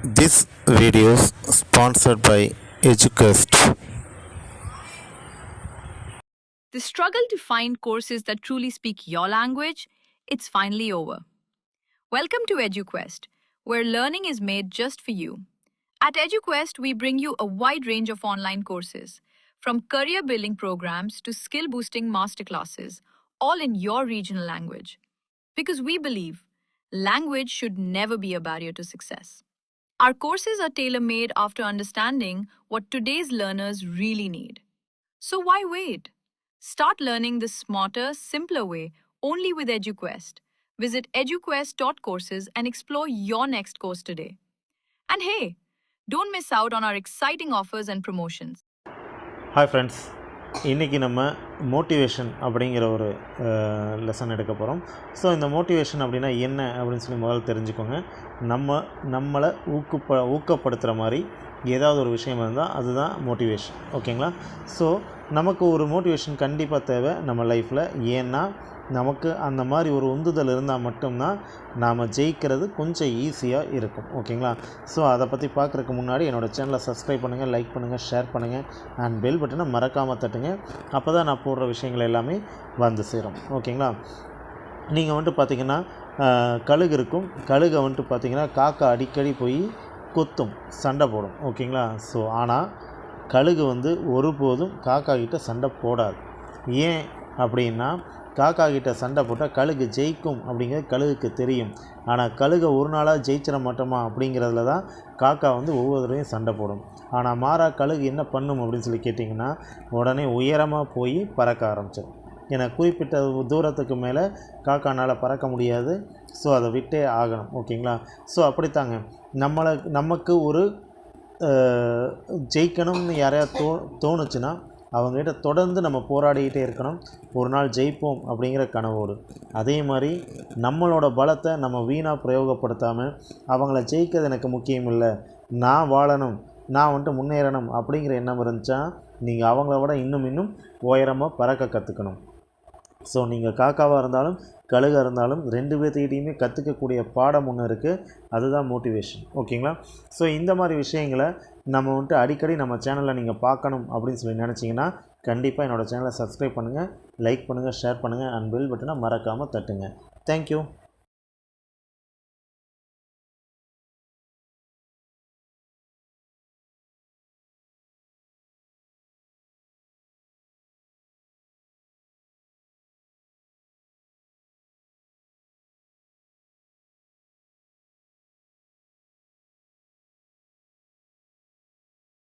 This video is sponsored by EduQuest. The struggle to find courses that truly speak your language, it's finally over. Welcome to EduQuest, where learning is made just for you. At EduQuest, we bring you a wide range of online courses, from career building programs to skill boosting masterclasses, all in your regional language. Because we believe language should never be a barrier to success. Our courses are tailor-made after understanding what today's learners really need. So why wait? Start learning the smarter, simpler way only with EduQuest. Visit eduquest.courses and explore your next course today. And hey, don't miss out on our exciting offers and promotions. Hi friends, இன்றைக்கி நம்ம motivation அப்படிங்கிற ஒரு lesson எடுக்க போகிறோம். So இந்த motivation அப்படின்னா என்ன அப்படின்னு சொல்லி முதல்ல தெரிஞ்சுக்கோங்க. நம்மளை ஊக்கப்படுத்துகிற மாதிரி ஏதாவது ஒரு விஷயம் இருந்தால் அதுதான் மோட்டிவேஷன். ஓகேங்களா? ஸோ நமக்கு ஒரு மோட்டிவேஷன் கண்டிப்பாக தேவை நம்ம லைஃப்பில். ஏன்னா நமக்கு அந்த மாதிரி ஒரு உந்துதல் இருந்தால் மட்டும்தான் நாம் ஜெயிக்கிறது கொஞ்சம் ஈஸியாக இருக்கும். ஓகேங்களா? ஸோ அதை பற்றி பார்க்குறதுக்கு முன்னாடி என்னோடய சேனலை சப்ஸ்கிரைப் பண்ணுங்கள், லைக் பண்ணுங்கள், ஷேர் பண்ணுங்கள் அண்ட் பெல் பட்டனை மறக்காமல் தட்டுங்க. அப்போ தான் நான் போடுற விஷயங்கள் எல்லாமே வந்து சேரும். ஓகேங்களா? நீங்கள் வந்துட்டு பார்த்திங்கன்னா கழுகு இருக்கும். கழுகை வந்துட்டு பார்த்திங்கன்னா காக்கா அடிக்கடி போய் கொத்தும், சண்டை போடும். ஓகேங்களா? ஸோ ஆனால் கழுகு வந்து ஒருபோதும் காக்கா கிட்ட சண்டை போடாது. ஏன் அப்படின்னா காக்கா கிட்ட சண்டை போட்டால் கழுகு ஜெயிக்கும் அப்படிங்கிறது கழுகுக்கு தெரியும். ஆனால் கழுகை ஒரு நாளாக ஜெயிச்சிட மாட்டோமா அப்படிங்கிறதுல தான் காக்கா வந்து ஒவ்வொரு தடவையும் சண்டை போடும். ஆனால் மாறா கழுகு என்ன பண்ணும் அப்படின்னு சொல்லி கேட்டிங்கன்னா உடனே உயரமாக போய் பறக்க ஆரம்பிச்சிடும். ஏன்னா குறிப்பிட்ட தூரத்துக்கு மேலே காக்கானால் பறக்க முடியாது. ஸோ அதை விட்டே ஆகணும். ஓகேங்களா? ஸோ அப்படித்தாங்க நமக்கு ஒரு ஜெயிக்கணும்னு யாரையா தோணுச்சுன்னா அவங்ககிட்ட தொடர்ந்து நம்ம போராடிக்கிட்டே இருக்கணும். ஒரு நாள் ஜெயிப்போம் அப்படிங்கிற கனவோடு. அதே மாதிரி நம்மளோட பலத்தை நம்ம வீணாக பிரயோகப்படுத்தாமல் அவங்கள ஜெயிக்கிறது எனக்கு முக்கியம் இல்லை, நான் வாழணும், நான் வந்துட்டு முன்னேறணும் அப்படிங்கிற எண்ணம் இருந்துச்சா நீங்கள் அவங்கள விட இன்னும் உயரமாக பறக்க கற்றுக்கணும். ஸோ நீங்கள் காக்காவாக இருந்தாலும் கழுகாக இருந்தாலும் ரெண்டு பேர்த்துக்கிட்டையுமே கற்றுக்கக்கூடிய பாடம் ஒன்று இருக்குது. அதுதான் மோட்டிவேஷன். ஓகேங்களா? ஸோ இந்த மாதிரி விஷயங்களை நம்ம வந்துட்டு அடிக்கடி நம்ம சேனலில் நீங்கள் பார்க்கணும் அப்படின்னு சொல்லி நினச்சிங்கன்னா கண்டிப்பாக என்னோடய சேனலை சப்ஸ்கிரைப் பண்ணுங்கள், லைக் பண்ணுங்கள், ஷேர் பண்ணுங்கள் அண்ட் பெல் பட்டனை மறக்காமல் தட்டுங்க. தேங்க்யூ.